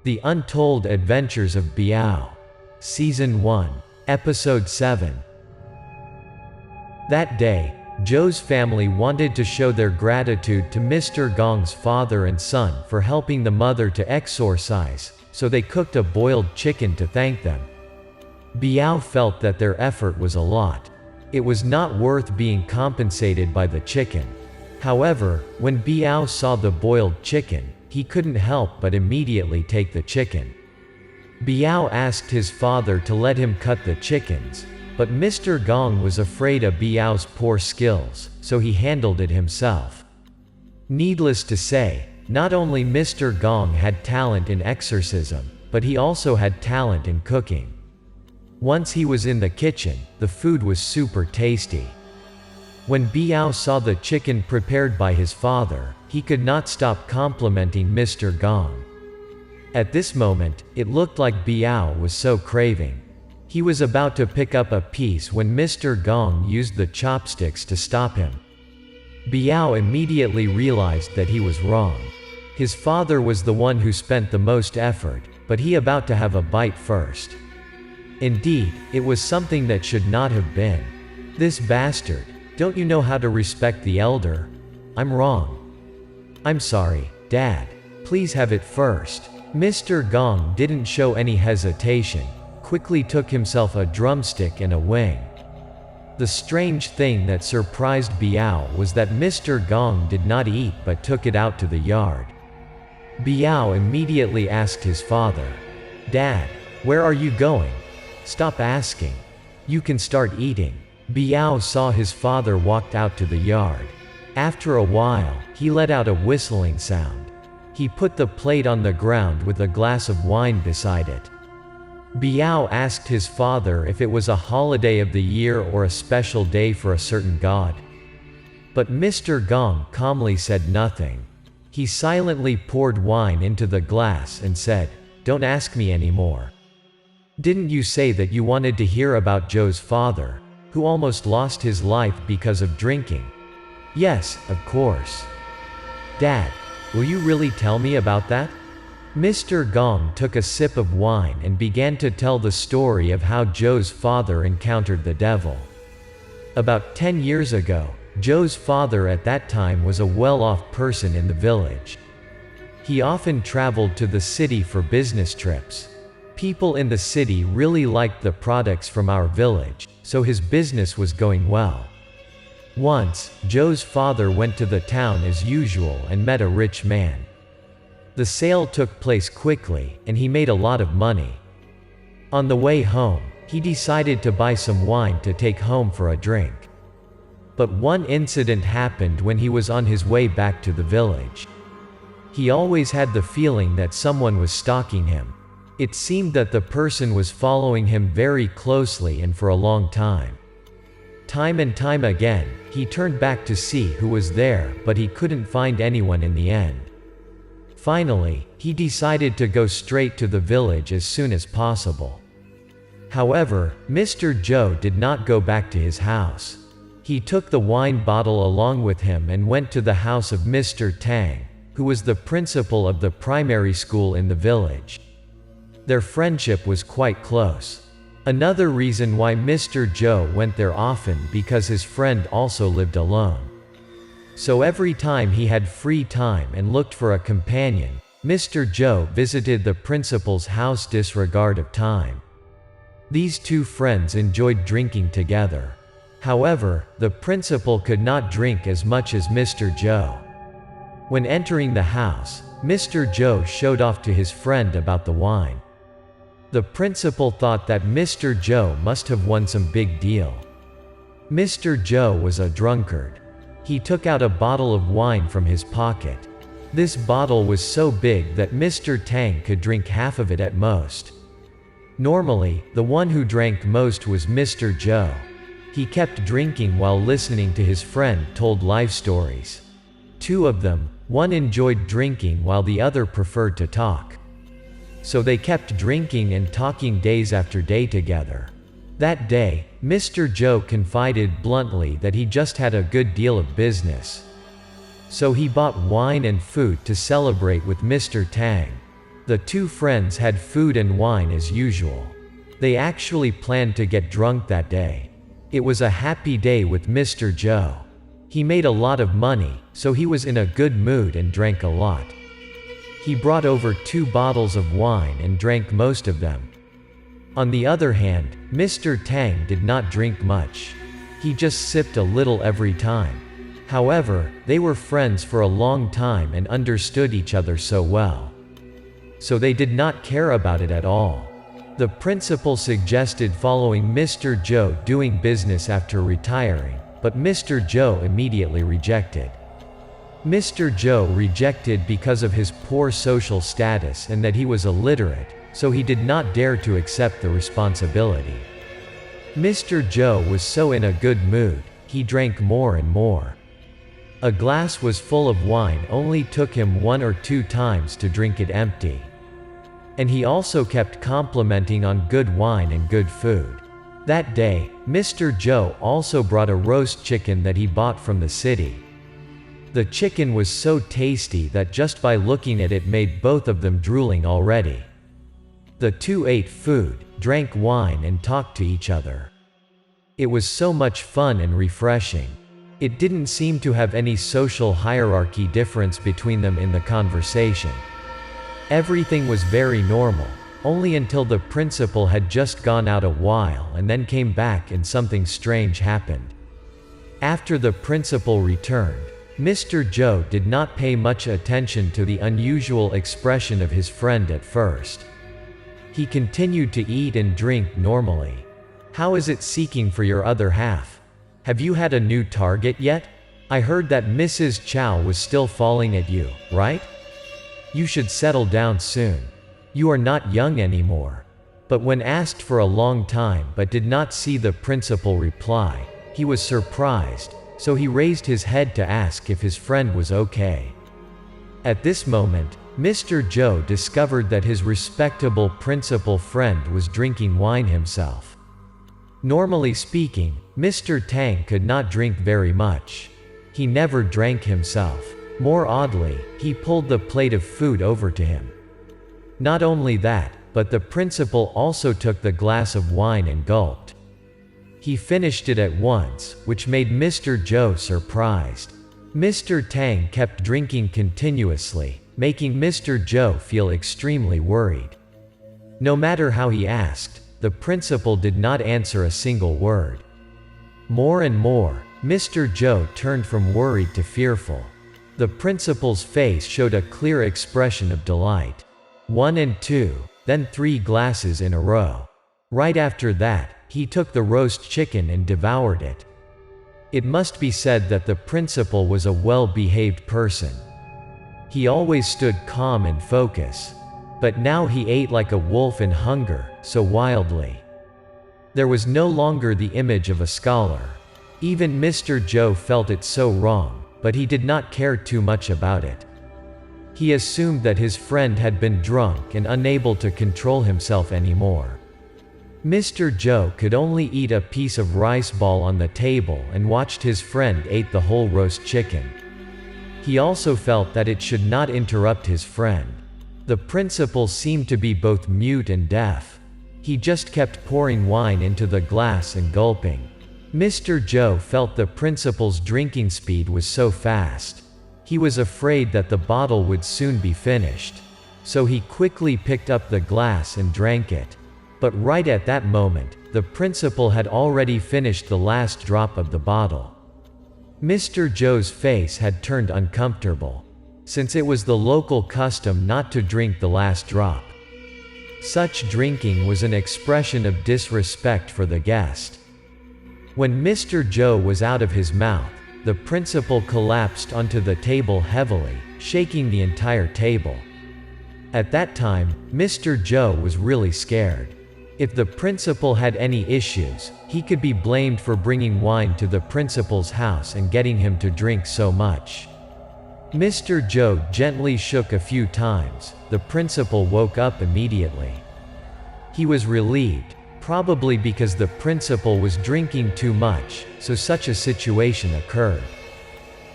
The Untold Adventures of Biao. Season 1. Episode 7. That day, Zhou's family wanted to show their gratitude to Mr. Gong's father and son for helping the mother to exorcise, so they cooked a boiled chicken to thank them. Biao felt that their effort was a lot. It was not worth being compensated by the chicken. However, when Biao saw the boiled chicken, he couldn't help but immediately take the chicken. Biao asked his father to let him cut the chickens, but Mr. Gong was afraid of Biao's poor skills, so he handled it himself. Needless to say, not only Mr. Gong had talent in exorcism, but he also had talent in cooking. Once he was in the kitchen, the food was super tasty. When Biao saw the chicken prepared by his father, he could not stop complimenting Mr. Gong. At this moment, it looked like Biao was so craving. He was about to pick up a piece when Mr. Gong used the chopsticks to stop him. Biao immediately realized that he was wrong. His father was the one who spent the most effort, but he about to have a bite first. Indeed, it was something that should not have been. This bastard, don't you know how to respect the elder? I'm wrong. I'm sorry, Dad. Please have it first. Mr. Gong didn't show any hesitation, quickly took himself a drumstick and a wing. The strange thing that surprised Biao was that Mr. Gong did not eat but took it out to the yard. Biao immediately asked his father, "Dad, where are you going? Stop asking. You can start eating." Biao saw his father walked out to the yard. After a while, he let out a whistling sound. He put the plate on the ground with a glass of wine beside it. Biao asked his father if it was a holiday of the year or a special day for a certain god. But Mr. Gong calmly said nothing. He silently poured wine into the glass and said, "Don't ask me anymore. Didn't you say that you wanted to hear about Zhou's father, who almost lost his life because of drinking?" "Yes, of course." "Dad, will you really tell me about that?" Mr. Gong took a sip of wine and began to tell the story of how Zhou's father encountered the devil. About 10 years ago, Zhou's father at that time was a well-off person in the village. He often traveled to the city for business trips. People in the city really liked the products from our village, so his business was going well. Once, Zhou's father went to the town as usual and met a rich man. The sale took place quickly, and he made a lot of money. On the way home, he decided to buy some wine to take home for a drink. But one incident happened when he was on his way back to the village. He always had the feeling that someone was stalking him. It seemed that the person was following him very closely and for a long time. Time and time again, he turned back to see who was there, but he couldn't find anyone in the end. Finally, he decided to go straight to the village as soon as possible. However, Mr. Zhou did not go back to his house. He took the wine bottle along with him and went to the house of Mr. Tang, who was the principal of the primary school in the village. Their friendship was quite close. Another reason why Mr. Zhou went there often because his friend also lived alone. So every time he had free time and looked for a companion, Mr. Zhou visited the principal's house disregard of time. These two friends enjoyed drinking together. However, the principal could not drink as much as Mr. Zhou. When entering the house, Mr. Zhou showed off to his friend about the wine. The principal thought that Mr. Zhou must have won some big deal. Mr. Zhou was a drunkard. He took out a bottle of wine from his pocket. This bottle was so big that Mr. Tang could drink half of it at most. Normally, the one who drank most was Mr. Zhou. He kept drinking while listening to his friend told life stories. Two of them, one enjoyed drinking while the other preferred to talk. So they kept drinking and talking days after day together. That day, Mr. Zhou confided bluntly that he just had a good deal of business. So he bought wine and food to celebrate with Mr. Tang. The two friends had food and wine as usual. They actually planned to get drunk that day. It was a happy day with Mr. Joe. He made a lot of money, so he was in a good mood and drank a lot. He brought over 2 bottles of wine and drank most of them. On the other hand, Mr. Tang did not drink much. He just sipped a little every time. However, they were friends for a long time and understood each other so well. So they did not care about it at all. The principal suggested following Mr. Joe doing business after retiring, but Mr. Joe immediately rejected. Mr. Joe rejected because of his poor social status and that he was illiterate, so he did not dare to accept the responsibility. Mr. Joe was so in a good mood, he drank more and more. A glass was full of wine only took him 1 or 2 times to drink it empty. And he also kept complimenting on good wine and good food. That day, Mr. Joe also brought a roast chicken that he bought from the city. The chicken was so tasty that just by looking at it made both of them drooling already. The two ate food, drank wine and talked to each other. It was so much fun and refreshing. It didn't seem to have any social hierarchy difference between them in the conversation. Everything was very normal, only until the principal had just gone out a while and then came back and something strange happened. After the principal returned, Mr. Joe did not pay much attention to the unusual expression of his friend at first. He continued to eat and drink normally. "How is it seeking for your other half? Have you had a new target yet? I heard that Mrs. Chow was still falling at you, right? You should settle down soon. You are not young anymore." But when asked for a long time but did not see the principal reply, he was surprised, so he raised his head to ask if his friend was okay. At this moment, Mr. Joe discovered that his respectable principal friend was drinking wine himself. Normally speaking, Mr. Tang could not drink very much. He never drank himself. More oddly, he pulled the plate of food over to him. Not only that, but the principal also took the glass of wine and gulped. He finished it at once, which made Mr. Joe surprised. Mr. Tang kept drinking continuously, making Mr. Joe feel extremely worried. No matter how he asked, the principal did not answer a single word. More and more, Mr. Joe turned from worried to fearful. The principal's face showed a clear expression of delight. 1 and 2, then 3 glasses in a row. Right after that, he took the roast chicken and devoured it. It must be said that the principal was a well-behaved person. He always stood calm and focused. But now he ate like a wolf in hunger, so wildly. There was no longer the image of a scholar. Even Mr. Joe felt it so wrong, but he did not care too much about it. He assumed that his friend had been drunk and unable to control himself anymore. Mr. Joe could only eat a piece of rice ball on the table and watched his friend ate the whole roast chicken. He also felt that it should not interrupt his friend. The principal seemed to be both mute and deaf. He just kept pouring wine into the glass and gulping. Mr. Joe felt the principal's drinking speed was so fast. He was afraid that the bottle would soon be finished. So he quickly picked up the glass and drank it. But right at that moment, the principal had already finished the last drop of the bottle. Mr. Joe's face had turned uncomfortable, since it was the local custom not to drink the last drop. Such drinking was an expression of disrespect for the guest. When Mr. Joe was out of his mouth, the principal collapsed onto the table heavily, shaking the entire table. At that time, Mr. Joe was really scared. If the principal had any issues, he could be blamed for bringing wine to the principal's house and getting him to drink so much. Mr. Joe gently shook a few times. The principal woke up immediately. He was relieved, probably because the principal was drinking too much, so such a situation occurred.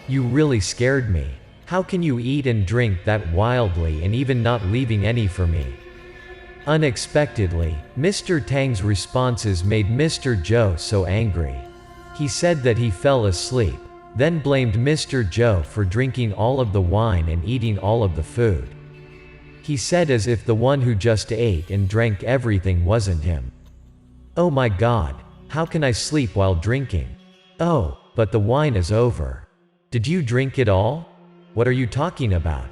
"You really scared me. How can you eat and drink that wildly and even not leaving any for me?" Unexpectedly, Mr. Tang's responses made Mr. Zhou so angry. He said that he fell asleep, then blamed Mr. Zhou for drinking all of the wine and eating all of the food. He said as if the one who just ate and drank everything wasn't him. "Oh my God, how can I sleep while drinking? Oh, but the wine is over. Did you drink it all? What are you talking about?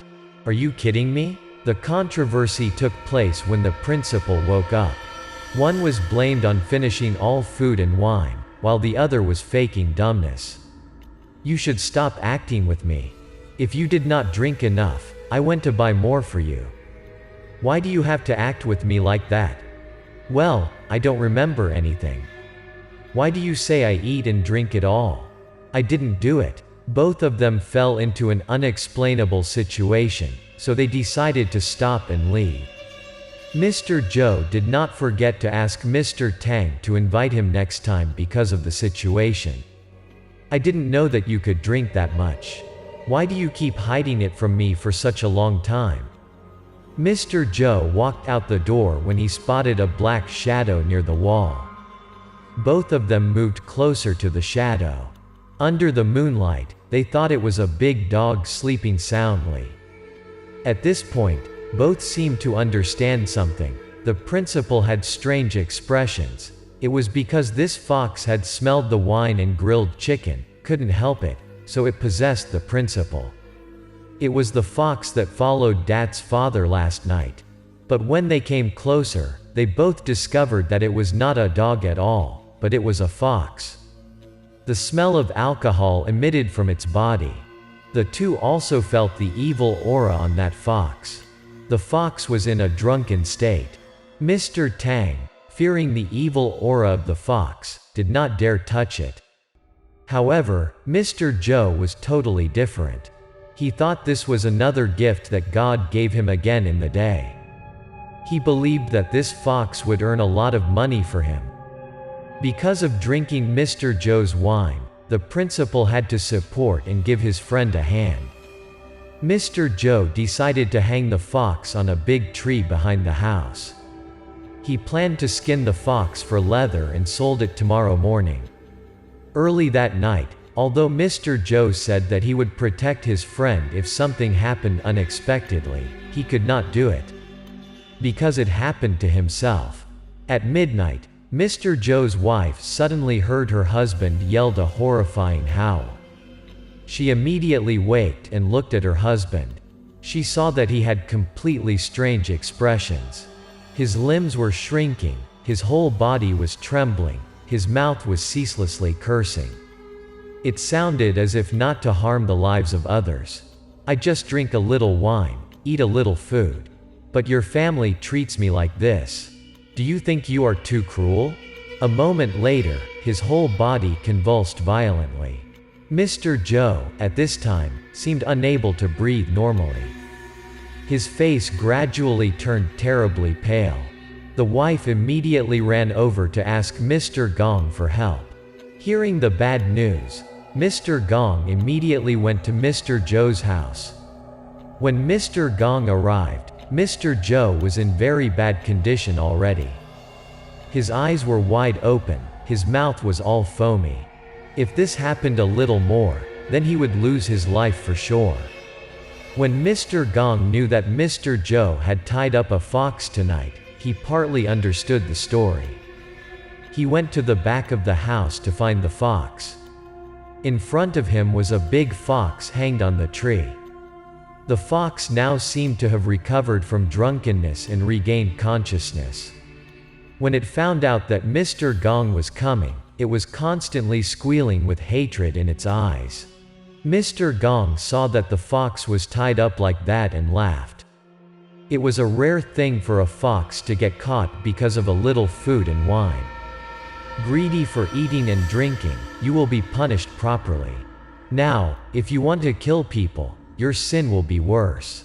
Are you kidding me?" The controversy took place when the principal woke up. One was blamed on finishing all food and wine, while the other was faking dumbness. "You should stop acting with me. If you did not drink enough, I went to buy more for you. Why do you have to act with me like that?" "Well, I don't remember anything." "Why do you say I eat and drink it all? I didn't do it." Both of them fell into an unexplainable situation, so they decided to stop and leave. Mr. Zhou did not forget to ask Mr. Tang to invite him next time because of the situation. "I didn't know that you could drink that much. Why do you keep hiding it from me for such a long time?" Mr. Zhou walked out the door when he spotted a black shadow near the wall. Both of them moved closer to the shadow. Under the moonlight, they thought it was a big dog sleeping soundly. At this point, both seemed to understand something. The principal had strange expressions. It was because this fox had smelled the wine and grilled chicken, couldn't help it, so it possessed the principal. It was the fox that followed Dat's father last night. But when they came closer, they both discovered that it was not a dog at all, but it was a fox. The smell of alcohol emitted from its body. The two also felt the evil aura on that fox. The fox was in a drunken state. Mr. Tang, fearing the evil aura of the fox, did not dare touch it. However, Mr. Zhou was totally different. He thought this was another gift that God gave him again in the day. He believed that this fox would earn a lot of money for him. Because of drinking Mr. Zhou's wine, the principal had to support and give his friend a hand. Mr. Zhou decided to hang the fox on a big tree behind the house. He planned to skin the fox for leather and sold it tomorrow morning. Early that night, although Mr. Zhou said that he would protect his friend if something happened unexpectedly, he could not do it. Because it happened to himself. At midnight, Mr. Zhou's wife suddenly heard her husband yell a horrifying howl. She immediately waked and looked at her husband. She saw that he had completely strange expressions. His limbs were shrinking, his whole body was trembling, his mouth was ceaselessly cursing. It sounded as if not to harm the lives of others. "I just drink a little wine, eat a little food. But your family treats me like this. Do you think you are too cruel?" A moment later, his whole body convulsed violently. Mr. Zhou, at this time, seemed unable to breathe normally. His face gradually turned terribly pale. The wife immediately ran over to ask Mr. Gong for help. Hearing the bad news, Mr. Gong immediately went to Mr. Zhou's house. When Mr. Gong arrived, Mr. Zhou was in very bad condition already. His eyes were wide open, his mouth was all foamy. If this happened a little more, then he would lose his life for sure. When Mr. Gong knew that Mr. Zhou had tied up a fox tonight, he partly understood the story. He went to the back of the house to find the fox. In front of him was a big fox hanged on the tree. The fox now seemed to have recovered from drunkenness and regained consciousness. When it found out that Mr. Gong was coming, it was constantly squealing with hatred in its eyes. Mr. Gong saw that the fox was tied up like that and laughed. It was a rare thing for a fox to get caught because of a little food and wine. Greedy for eating and drinking, you will be punished properly. Now, if you want to kill people, your sin will be worse.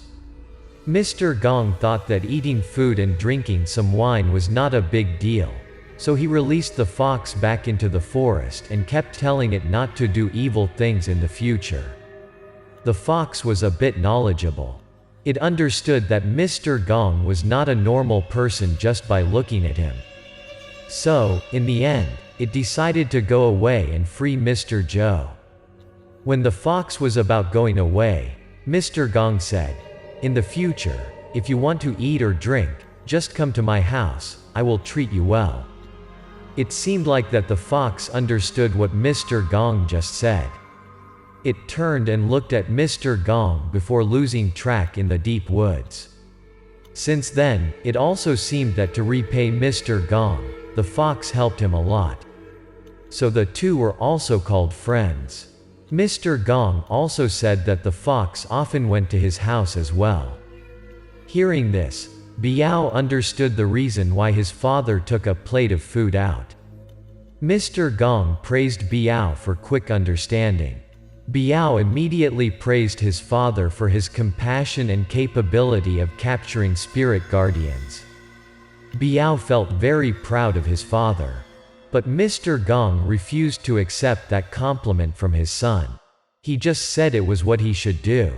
Mr. Gong thought that eating food and drinking some wine was not a big deal, so he released the fox back into the forest and kept telling it not to do evil things in the future. the fox was a bit knowledgeable. It understood that Mr. Gong was not a normal person just by looking at him. So, in the end, it decided to go away and free Mr. Zhou. When the fox was about going away, Mr. Gong said, "In the future, if you want to eat or drink, just come to my house, I will treat you well." It seemed like that the fox understood what Mr. Gong just said. It turned and looked at Mr. Gong before losing track in the deep woods. Since then, it also seemed that to repay Mr. Gong, the fox helped him a lot. So the two were also called friends. Mr. Gong also said that the fox often went to his house as well. Hearing this, Biao understood the reason why his father took a plate of food out. Mr. Gong praised Biao for quick understanding. Biao immediately praised his father for his compassion and capability of capturing spirit guardians. Biao felt very proud of his father. But Mr. Gong refused to accept that compliment from his son. He just said it was what he should do.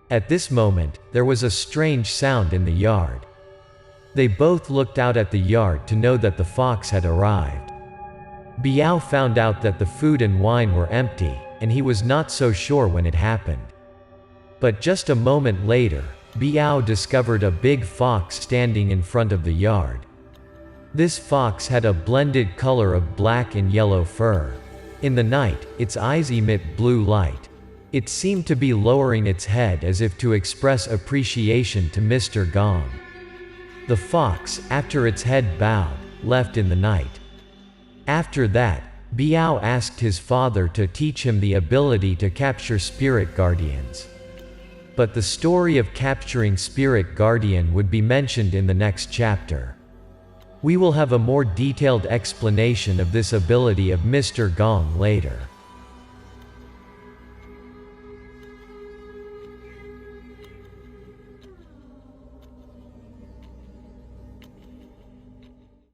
At this moment, there was a strange sound in the yard. They both looked out at the yard to know that the fox had arrived. Biao found out that the food and wine were empty, and he was not so sure when it happened. But just a moment later, Biao discovered a big fox standing in front of the yard. This fox had a blended color of black and yellow fur. In the night, its eyes emit blue light. It seemed to be lowering its head as if to express appreciation to Mr. Gong. The fox, after its head bowed, left in the night. After that, Biao asked his father to teach him the ability to capture spirit guardians. But the story of capturing spirit guardian would be mentioned in the next chapter. We will have a more detailed explanation of this ability of Mr. Gong later.